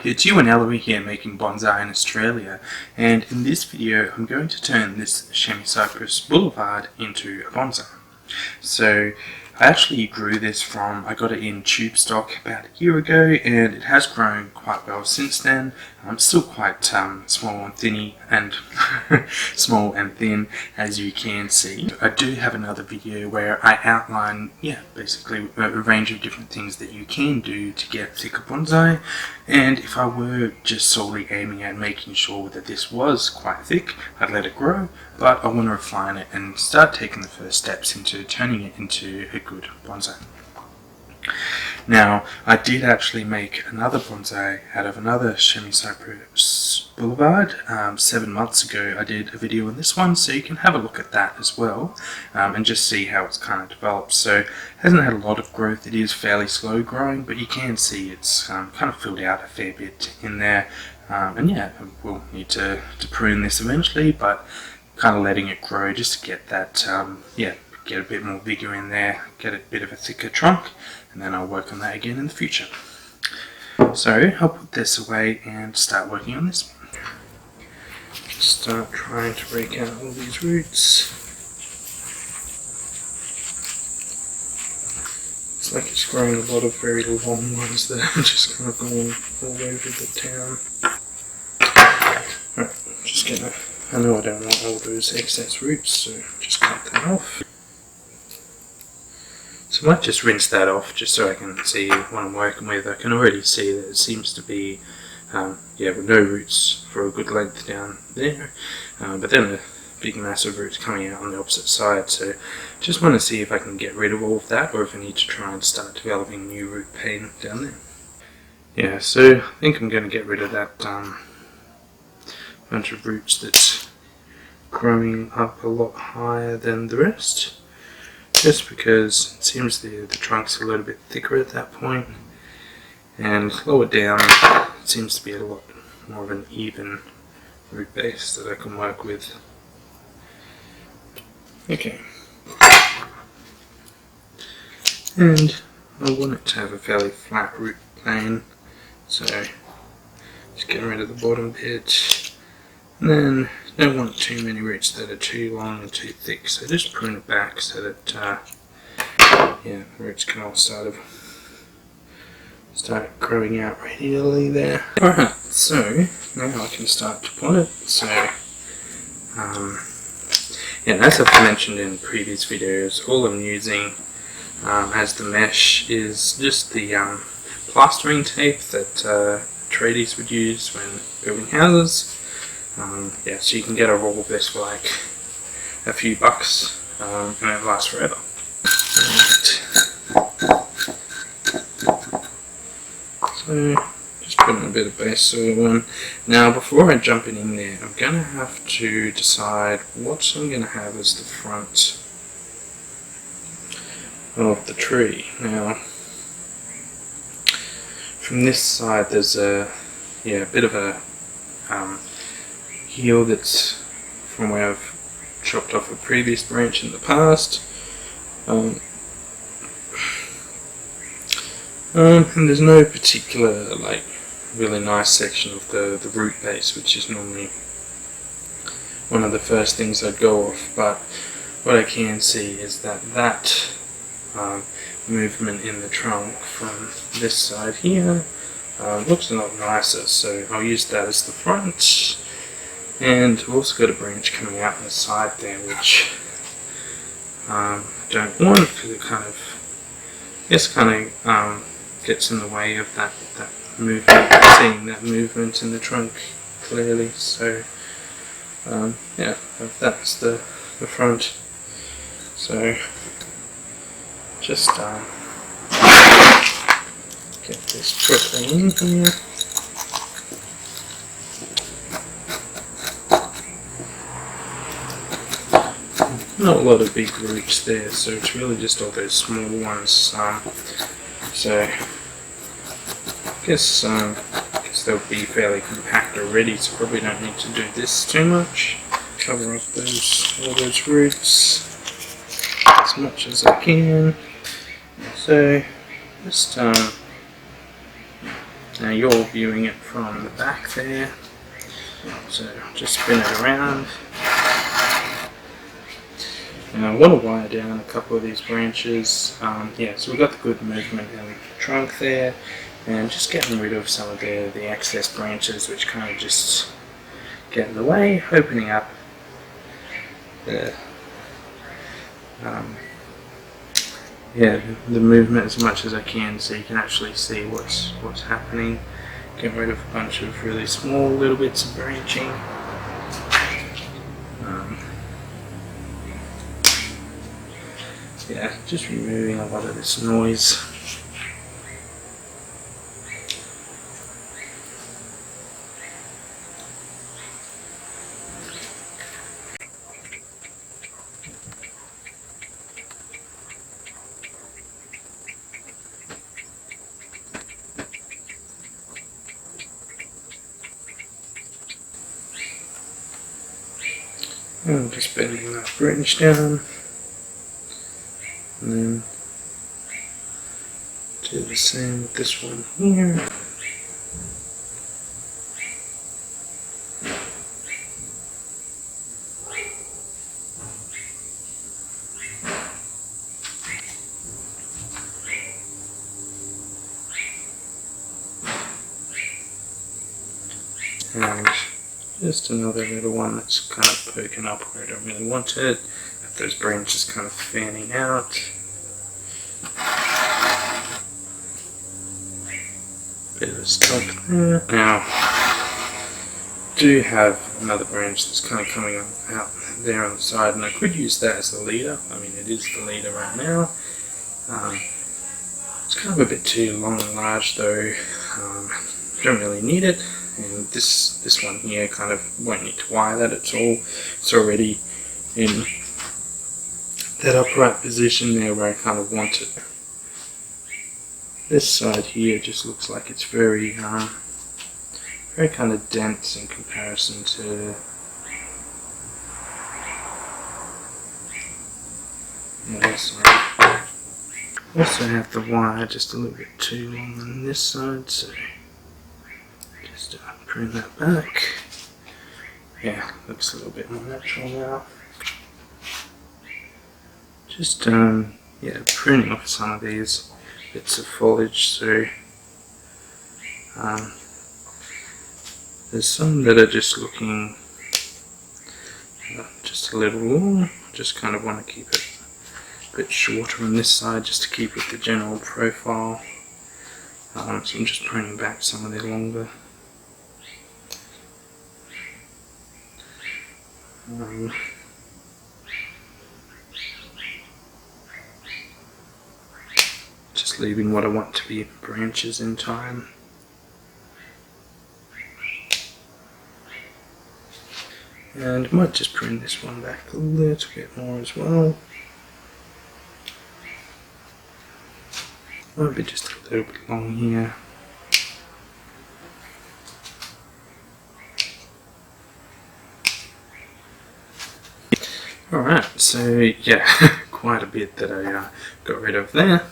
it's you and Ellery here making bonsai in Australia, and in this video I'm going to turn this Chamaecyparis Boulevard into a bonsai. So I actually grew this I got it in tube stock about a year ago, and it has grown quite well since then. Still quite small and thinny and small and thin, as you can see. I do have another video where I outline, basically a range of different things that you can do to get thicker bonsai. And if I were just solely aiming at making sure that this was quite thick, I'd let it grow, but I want to refine it and start taking the first steps into turning it into a good bonsai. Now, I did actually make another bonsai out of another Chamaecyparis Boulevard 7 months ago. I did a video on this one, so you can have a look at that as well, and just see how it's kind of developed. So it hasn't had a lot of growth, it is fairly slow growing, but you can see it's kind of filled out a fair bit in there. And we'll need to prune this eventually, but kind of letting it grow just to get that, get a bit more vigor in there, get a bit of a thicker trunk, and then I'll work on that again in the future. So I'll put this away and start working on this one. Start trying to rake out all these roots. It's like it's growing a lot of very long ones that are just kind of going all over the town. Alright, just gonna, I know I don't want all those excess roots, so just cut that off. So I might just rinse that off just so I can see what I'm working with. I can already see that it seems to be, with no roots for a good length down there, but then a big massive roots coming out on the opposite side. So just want to see if I can get rid of all of that, or if I need to try and start developing new root pane down there. Yeah, so I think I'm going to get rid of that bunch of roots that's growing up a lot higher than the rest. Just because it seems the trunk's a little bit thicker at that point, and lower down it seems to be a lot more of an even root base that I can work with. Okay. And I want it to have a fairly flat root plane, so just getting rid of the bottom bit. And then don't want too many roots that are too long and too thick, so just prune it back so that the roots can all start growing out radially there. Alright, so now I can start to pot it. So as I've mentioned in previous videos, all I'm using as the mesh is just the plastering tape that tradies would use when building houses. So you can get a roll of this for like a few bucks, and it lasts forever. So just putting a bit of base soil on. Now before I jump it in there, I'm going to have to decide what I'm going to have as the front of the tree. Now from this side there's a bit of a heel that's from where I've chopped off a previous branch in the past, and there's no particular really nice section of the root base, which is normally one of the first things I'd go off, but what I can see is that movement in the trunk from this side here looks a lot nicer, so I'll use that as the front. And I've also got a branch coming out on the side there, which I don't want, because it kind of gets in the way of that movement, seeing that movement in the trunk clearly. So that's the front. So just get this properly in here. Not a lot of big roots there, so it's really just all those small ones. So I guess they'll be fairly compact already, so probably don't need to do this too much. Cover up all those roots as much as I can. So just Now you're viewing it from the back there, so just spin it around. Now I want to wire down a couple of these branches. Yeah, so we've got the good movement in the trunk there, and just getting rid of some of the excess branches which kind of just get in the way, opening up the the movement as much as I can, so you can actually see what's happening. Get rid of a bunch of really small little bits of branching. Yeah, just removing a lot of this noise. I'm just bending that branch down, and then do the same with this one here. And just another little one that's kind of poking up where I don't really want it. Have those branches kind of fanning out. Bit of a stump there. Now, do have another branch that's kind of coming out there on the side, and I could use that as the leader. I mean, it is the leader right now. It's kind of a bit too long and large though. Don't really need it. And this one here kind of won't need to wire that at all. It's already in that upright position there where I kind of want it. This side here just looks like it's very kind of dense in comparison to the other side. Also have the wire just a little bit too long on this side, so just bring that back. Yeah, looks a little bit more natural now. Just yeah, pruning off some of these bits of foliage. So there's some that are just looking just a little long. Just kind of want to keep it a bit shorter on this side just to keep with the general profile. So I'm just pruning back some of the longer. Just leaving what I want to be branches in time. And I might just prune this one back a little bit more as well. Might be just a little bit long here. Alright, so yeah, quite a bit that I got rid of there.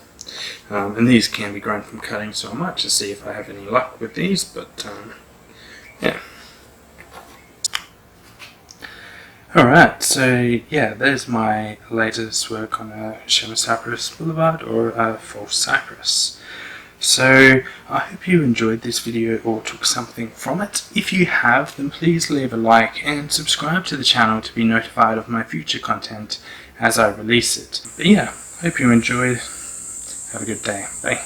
And these can be grown from cutting, so I might just see if I have any luck with these, but yeah. Alright, so yeah, there's my latest work on a Chamaecyparis Boulevard or a False Cypress. So I hope you enjoyed this video or took something from it. If you have, then please leave a like and subscribe to the channel to be notified of my future content as I release it. But yeah, hope you enjoyed. Have a good day. Bye.